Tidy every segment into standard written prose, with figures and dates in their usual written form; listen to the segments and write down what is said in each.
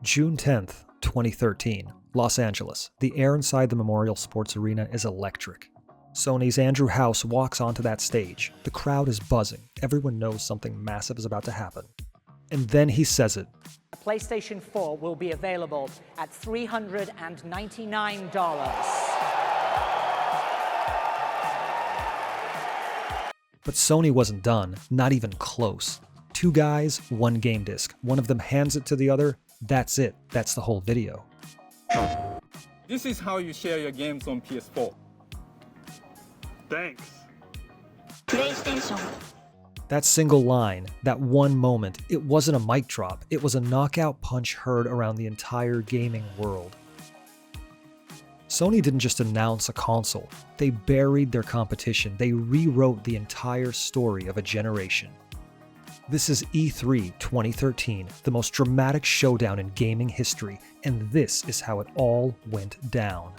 June 10th, 2013, Los Angeles. The air inside the Memorial Sports Arena is electric. Sony's Andrew House walks onto that stage. The crowd is buzzing. Everyone knows something massive is about to happen. And then he says it. The PlayStation 4 will be available at $399. But Sony wasn't done, not even close. Two guys, one game disc. One of them hands it to the other. That's it. That's the whole video. This is how you share your games on PS4. Thanks. PlayStation. That single line, that one moment, it wasn't a mic drop. It was a knockout punch heard around the entire gaming world. Sony didn't just announce a console. They buried their competition. They rewrote the entire story of a generation. This is E3 2013, the most dramatic showdown in gaming history, and this is how it all went down.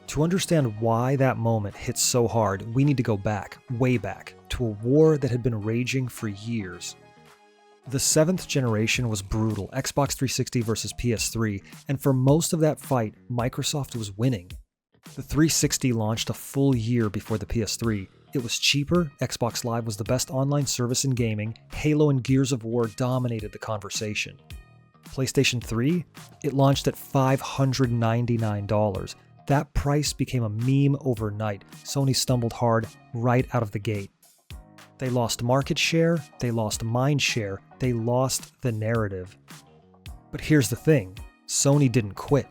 To understand why that moment hit so hard, we need to go back, way back, to a war that had been raging for years. The 7th generation was brutal, Xbox 360 versus PS3, and for most of that fight, Microsoft was winning. The 360 launched a full year before the PS3. It was cheaper, Xbox Live was the best online service in gaming, Halo and Gears of War dominated the conversation. PlayStation 3? It launched at $599. That price became a meme overnight. Sony stumbled hard right out of the gate. They lost market share, they lost mind share, they lost the narrative. But here's the thing, Sony didn't quit.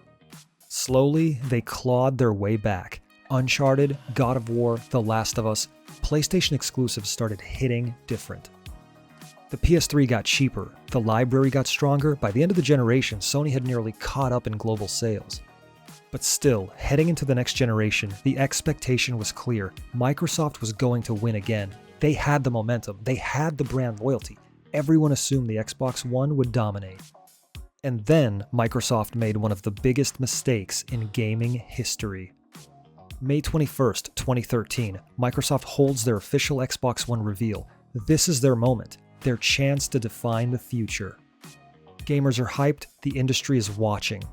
Slowly, they clawed their way back. Uncharted, God of War, The Last of Us, PlayStation exclusives started hitting different. The PS3 got cheaper, the library got stronger. By the end of the generation, Sony had nearly caught up in global sales. But still, heading into the next generation, the expectation was clear. Microsoft was going to win again. They had the momentum, they had the brand loyalty. Everyone assumed the Xbox One would dominate. And then Microsoft made one of the biggest mistakes in gaming history. May 21st, 2013, Microsoft holds their official Xbox One reveal. This is their moment, their chance to define the future. Gamers are hyped, the industry is watching.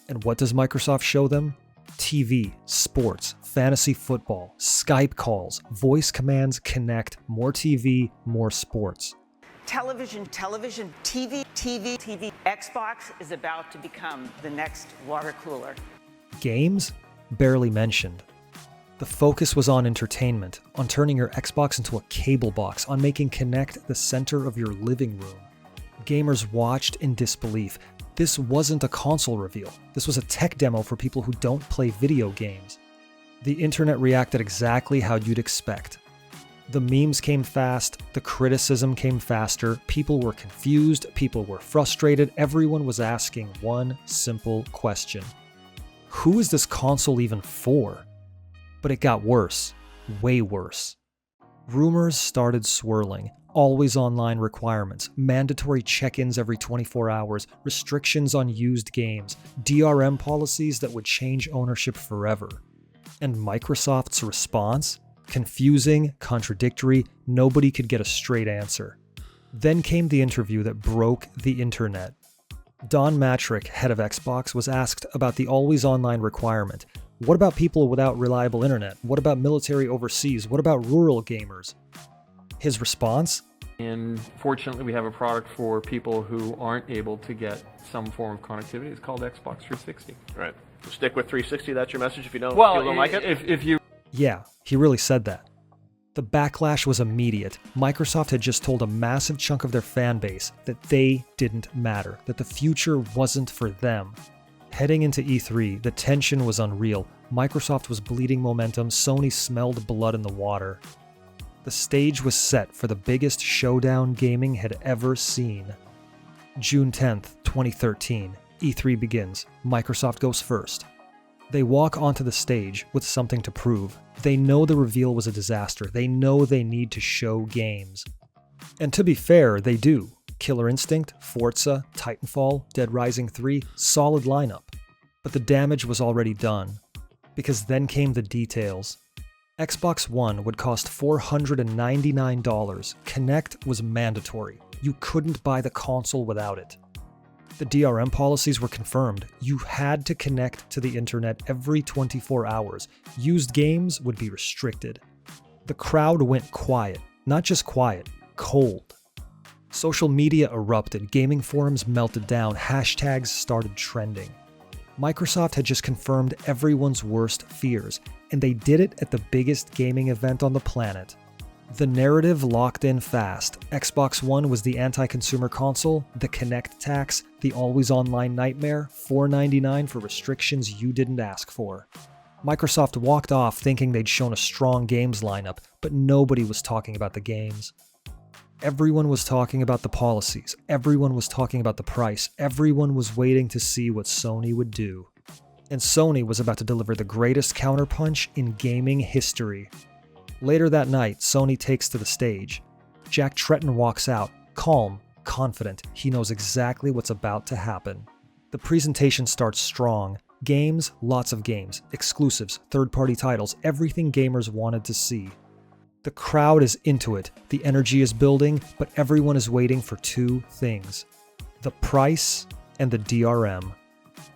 And what does Microsoft show them? TV, sports, fantasy football, Skype calls, voice commands, Kinect, more TV, more sports. Television, TV. Xbox is about to become the next water cooler. Games? Barely mentioned. The focus was on entertainment, on turning your Xbox into a cable box, on making Kinect the center of your living room. Gamers watched in disbelief. This wasn't a console reveal. This was a tech demo for people who don't play video games. The internet reacted exactly how you'd expect. The memes came fast, the criticism came faster, people were confused, people were frustrated, everyone was asking one simple question. Who is this console even for? But it got worse, way worse. Rumors started swirling. Always online requirements, mandatory check-ins every 24 hours, restrictions on used games, DRM policies that would change ownership forever. And Microsoft's response? Confusing, contradictory, nobody could get a straight answer. Then came the interview that broke the internet. Don Matrick, head of Xbox, was asked about the always online requirement. What about people without reliable internet? What about military overseas? What about rural gamers? His response? And fortunately, we have a product for people who aren't able to get some form of connectivity. It's called Xbox 360. Right. So stick with 360. That's your message if you don't, Well, if you don't like it? if you... Yeah, he really said that. The backlash was immediate. Microsoft had just told a massive chunk of their fan base that they didn't matter, that the future wasn't for them. Heading into E3, the tension was unreal. Microsoft was bleeding momentum, Sony smelled blood in the water. The stage was set for the biggest showdown gaming had ever seen. June 10th, 2013, E3 begins. Microsoft goes first. They walk onto the stage with something to prove. They know the reveal was a disaster. They know they need to show games. And to be fair, they do. Killer Instinct, Forza, Titanfall, Dead Rising 3, solid lineup. But the damage was already done. Because then came the details. Xbox One would cost $499. Kinect was mandatory. You couldn't buy the console without it. The DRM policies were confirmed. You had to connect to the internet every 24 hours. Used games would be restricted. The crowd went quiet. Not just quiet, cold. Social media erupted, gaming forums melted down, hashtags started trending. Microsoft had just confirmed everyone's worst fears, and they did it at the biggest gaming event on the planet. The narrative locked in fast. Xbox One was the anti-consumer console, the Kinect tax, the always-online nightmare, $4.99 for restrictions you didn't ask for. Microsoft walked off thinking they'd shown a strong games lineup, but nobody was talking about the games. Everyone was talking about the policies. Everyone was talking about the price. Everyone was waiting to see what Sony would do. And Sony was about to deliver the greatest counterpunch in gaming history. Later that night, Sony takes to the stage. Jack Tretton walks out, calm, confident. He knows exactly what's about to happen. The presentation starts strong. Games, lots of games, exclusives, third-party titles, everything gamers wanted to see. The crowd is into it, the energy is building, but everyone is waiting for two things: the price and the DRM.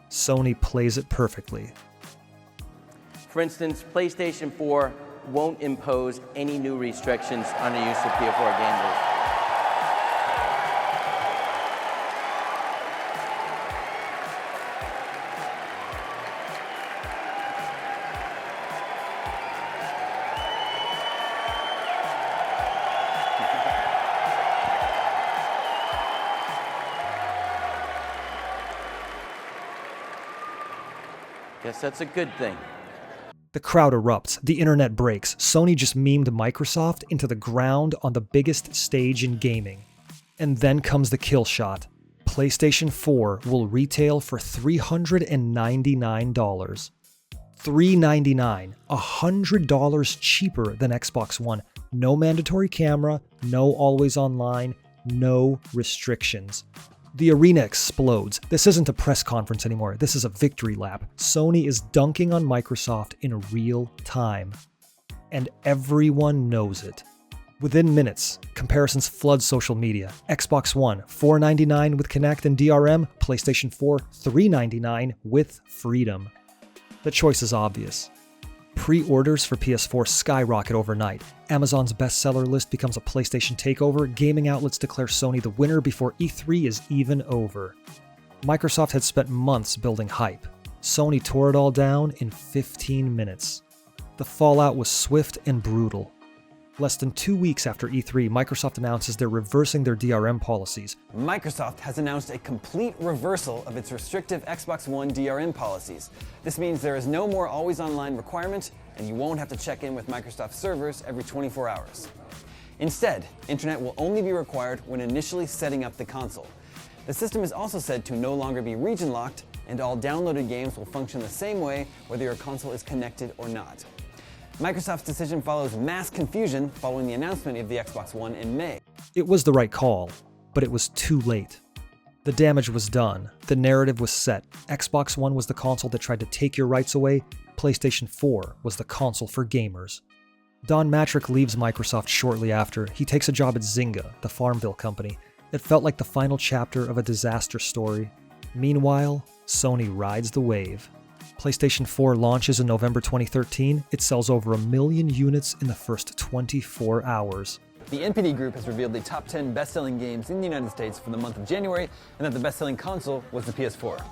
Sony plays it perfectly. For instance, PlayStation 4 won't impose any new restrictions on the use of PS4 gamers. Guess that's a good thing. The crowd erupts, the internet breaks. Sony just memed Microsoft into the ground on the biggest stage in gaming. And then comes the kill shot. PlayStation 4 will retail for $399. $399, $100 cheaper than Xbox One. No mandatory camera, no always online, no restrictions. The arena explodes. This isn't a press conference anymore. This is a victory lap. Sony is dunking on Microsoft in real time. And everyone knows it. Within minutes, comparisons flood social media. Xbox One, $499 with Kinect and DRM. PlayStation 4, $399 with freedom. The choice is obvious. Pre-orders for PS4 skyrocket overnight. Amazon's bestseller list becomes a PlayStation takeover. Gaming outlets declare Sony the winner before E3 is even over. Microsoft had spent months building hype. Sony tore it all down in 15 minutes. The fallout was swift and brutal. Less than 2 weeks after E3, Microsoft announces they're reversing their DRM policies. Microsoft has announced a complete reversal of its restrictive Xbox One DRM policies. This means there is no more always online requirement, and you won't have to check in with Microsoft servers every 24 hours. Instead, internet will only be required when initially setting up the console. The system is also said to no longer be region locked, and all downloaded games will function the same way whether your console is connected or not. Microsoft's decision follows mass confusion following the announcement of the Xbox One in May. It was the right call, but it was too late. The damage was done. The narrative was set. Xbox One was the console that tried to take your rights away. PlayStation 4 was the console for gamers. Don Matrick leaves Microsoft shortly after. He takes a job at Zynga, the Farmville company. It felt like the final chapter of a disaster story. Meanwhile, Sony rides the wave. PlayStation 4 launches in November 2013. It sells over 1 million units in the first 24 hours. The NPD Group has revealed the top 10 best-selling games in the United States for the month of January, and that the best-selling console was the PS4.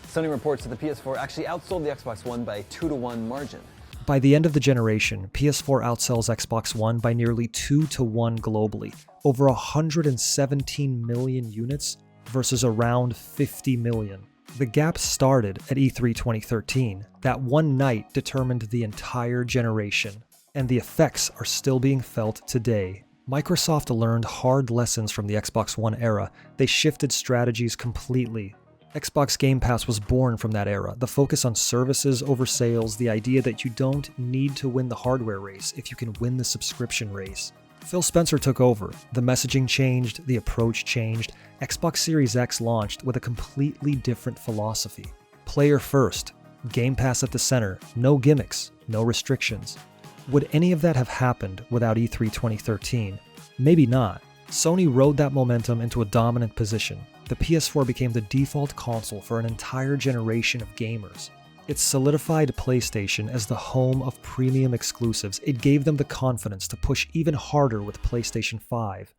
Sony reports that the PS4 actually outsold the Xbox One by a 2-to-1 margin. By the end of the generation, PS4 outsells Xbox One by nearly 2-to-1 globally, over 117 million units versus around 50 million. The gap started at E3 2013. That one night determined the entire generation, and the effects are still being felt today. Microsoft learned hard lessons from the Xbox One era. They shifted strategies completely. Xbox Game Pass was born from that era, the focus on services over sales, the idea that you don't need to win the hardware race if you can win the subscription race. Phil Spencer took over. The messaging changed, the approach changed. Xbox Series X launched with a completely different philosophy. Player first, Game Pass at the center, no gimmicks, no restrictions. Would any of that have happened without E3 2013? Maybe not. Sony rode that momentum into a dominant position. the PS4 became the default console for an entire generation of gamers. It solidified PlayStation as the home of premium exclusives. It gave them the confidence to push even harder with PlayStation 5.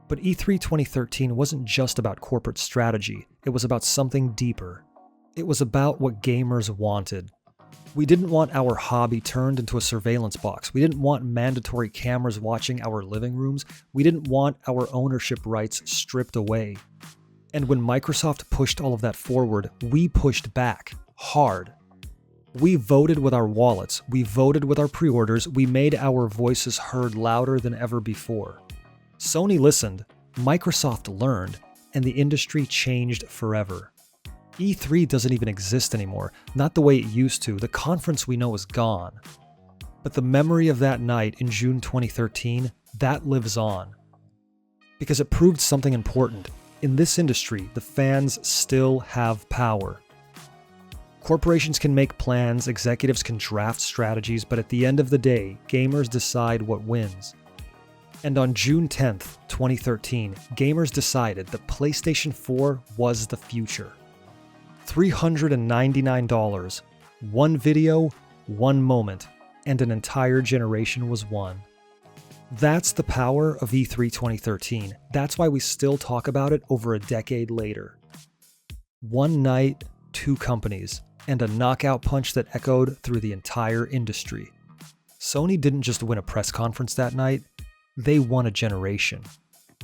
But E3 2013 wasn't just about corporate strategy, it was about something deeper. It was about what gamers wanted. We didn't want our hobby turned into a surveillance box. We didn't want mandatory cameras watching our living rooms. We didn't want our ownership rights stripped away. And when Microsoft pushed all of that forward, we pushed back, hard. We voted with our wallets, we voted with our pre-orders, we made our voices heard louder than ever before. Sony listened, Microsoft learned, and the industry changed forever. E3 doesn't even exist anymore, not the way it used to. The conference we know is gone. But the memory of that night in June 2013, that lives on. Because it proved something important. In this industry, the fans still have power. Corporations can make plans, executives can draft strategies, but at the end of the day, gamers decide what wins. And on June 10th, 2013, gamers decided that PlayStation 4 was the future. $399, one video, one moment, and an entire generation was won. That's the power of E3 2013. That's why we still talk about it over a decade later. One night, two companies, and a knockout punch that echoed through the entire industry. Sony didn't just win a press conference that night, they won a generation.